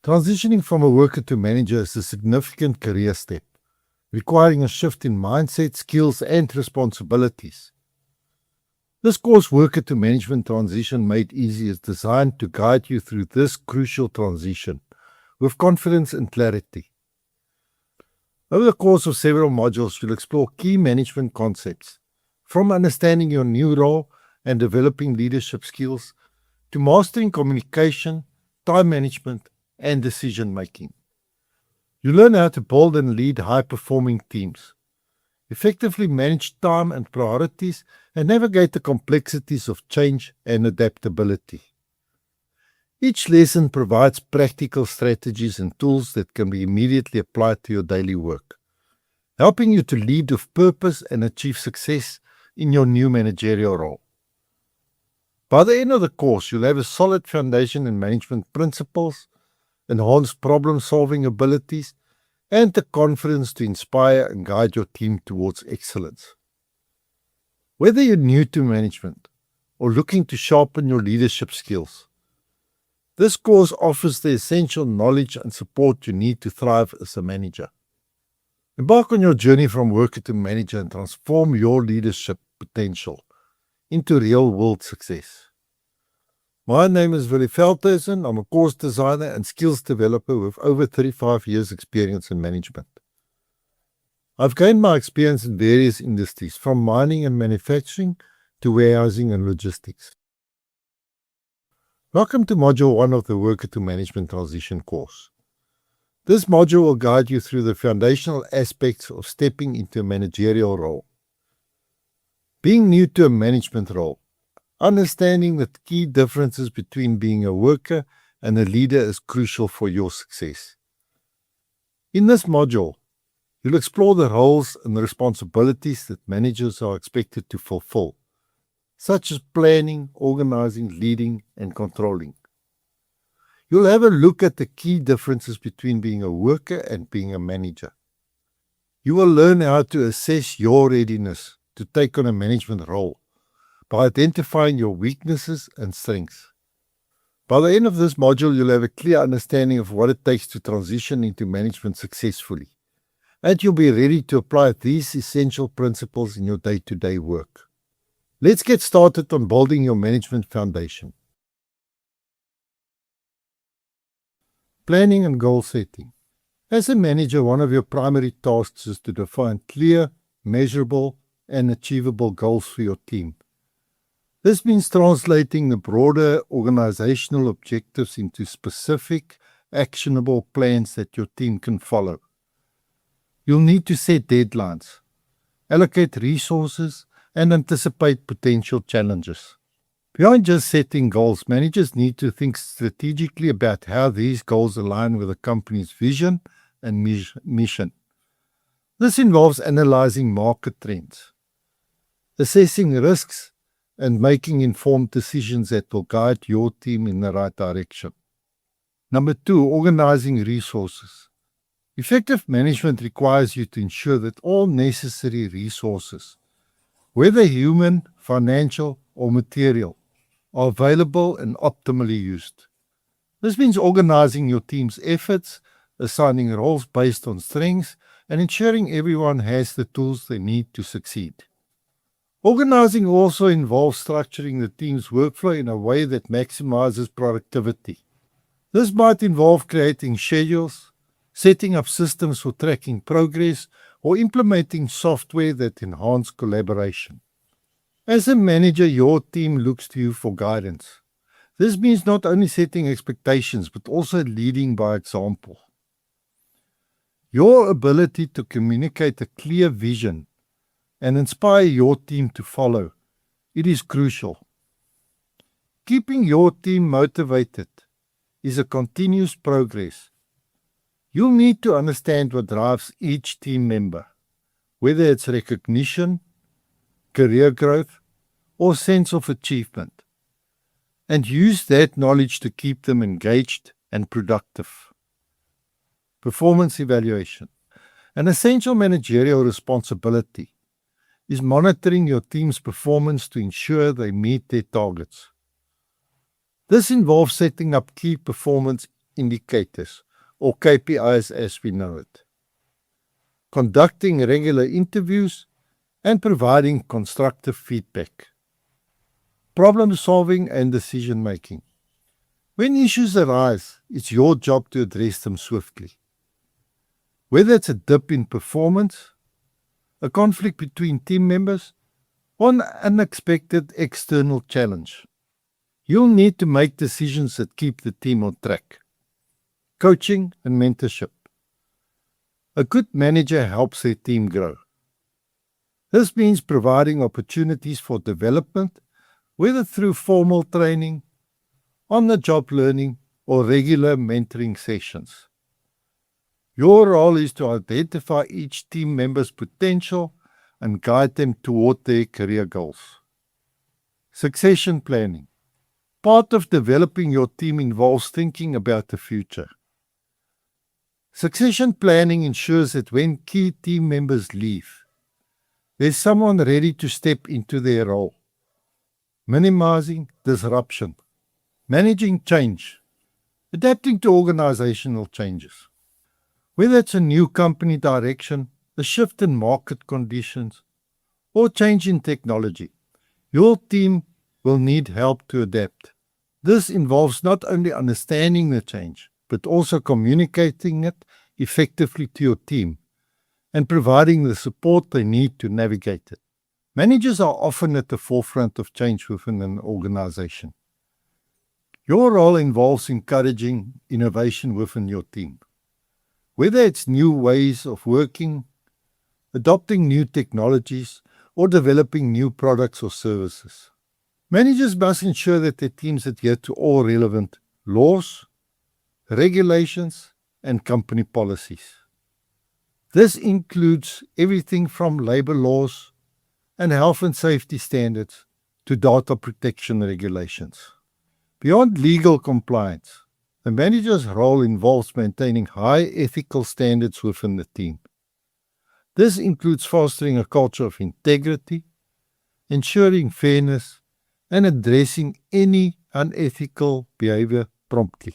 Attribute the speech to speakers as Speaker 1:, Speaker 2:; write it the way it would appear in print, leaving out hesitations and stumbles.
Speaker 1: Transitioning from a worker to manager is a significant career step, requiring a shift in mindset, skills, and responsibilities. This course, Worker to Management Transition Made Easy, is designed to guide you through this crucial transition with confidence and clarity. Over the course of several modules, you'll explore key management concepts, from understanding your new role and developing leadership skills to mastering communication, time management, and decision-making. You learn how to build and lead high-performing teams, effectively manage time and priorities, and navigate the complexities of change and adaptability. Each lesson provides practical strategies and tools that can be immediately applied to your daily work, helping you to lead with purpose and achieve success in your new managerial role. By the end of the course, you'll have a solid foundation in management principles, enhanced problem-solving abilities, and the confidence to inspire and guide your team towards excellence. Whether you're new to management or looking to sharpen your leadership skills, this course offers the essential knowledge and support you need to thrive as a manager. Embark on your journey from worker to manager and transform your leadership potential into real-world success. My name is Willie Veldhuizen. I'm a course designer and skills developer with over 35 years experience in management. I've gained my experience in various industries, from mining and manufacturing to warehousing and logistics. Welcome to Module 1 of the Worker to Management Transition course. This module will guide you through the foundational aspects of stepping into a managerial role. Being new to a management role, understanding the key differences between being a worker and a leader is crucial for your success. In this module, you'll explore the roles and responsibilities that managers are expected to fulfill, such as planning, organizing, leading, and controlling. You'll have a look at the key differences between being a worker and being a manager. You will learn how to assess your readiness to take on a management role by identifying your weaknesses and strengths. By the end of this module, you'll have a clear understanding of what it takes to transition into management successfully, and you'll be ready to apply these essential principles in your day-to-day work. Let's get started on building your management foundation. Planning and goal setting. As a manager, one of your primary tasks is to define clear, measurable, and achievable goals for your team. This means translating the broader organizational objectives into specific, actionable plans that your team can follow. You'll need to set deadlines, allocate resources, and anticipate potential challenges. Beyond just setting goals, managers need to think strategically about how these goals align with the company's vision and mission. This involves analyzing market trends, assessing risks, and making informed decisions that will guide your team in the right direction. Number 2, organizing resources. Effective management requires you to ensure that all necessary resources, whether human, financial, or material, are available and optimally used. This means organizing your team's efforts, assigning roles based on strengths, and ensuring everyone has the tools they need to succeed. Organizing also involves structuring the team's workflow in a way that maximizes productivity. This might involve creating schedules, setting up systems for tracking progress, or implementing software that enhance collaboration. As a manager, your team looks to you for guidance. This means not only setting expectations, but also leading by example. Your ability to communicate a clear vision and inspire your team to follow, it is crucial. Keeping your team motivated is a continuous progress. You'll need to understand what drives each team member, whether it's recognition, career growth, or sense of achievement, and use that knowledge to keep them engaged and productive. Performance evaluation. An essential managerial responsibility is monitoring your team's performance to ensure they meet their targets. This involves setting up key performance indicators, or KPIs as we know it, conducting regular interviews, and providing constructive feedback, problem solving and decision making. When issues arise, it's your job to address them swiftly. Whether it's a dip in performance, a conflict between team members, or an unexpected external challenge, you'll need to make decisions that keep the team on track. Coaching and mentorship. A good manager helps their team grow. This means providing opportunities for development, whether through formal training, on-the-job learning, or regular mentoring sessions. Your role is to identify each team member's potential and guide them toward their career goals. Succession planning. Part of developing your team involves thinking about the future. Succession planning ensures that when key team members leave, there's someone ready to step into their role. Minimizing disruption. Managing change. Adapting to organizational changes. Whether it's a new company direction, a shift in market conditions, or change in technology, your team will need help to adapt. This involves not only understanding the change, but also communicating it effectively to your team and providing the support they need to navigate it. Managers are often at the forefront of change within an organization. Your role involves encouraging innovation within your team. Whether it's new ways of working, adopting new technologies, or developing new products or services. Managers must ensure that their teams adhere to all relevant laws, regulations, and company policies. This includes everything from labor laws and health and safety standards to data protection regulations. Beyond legal compliance, the manager's role involves maintaining high ethical standards within the team. This includes fostering a culture of integrity, ensuring fairness, and addressing any unethical behavior promptly.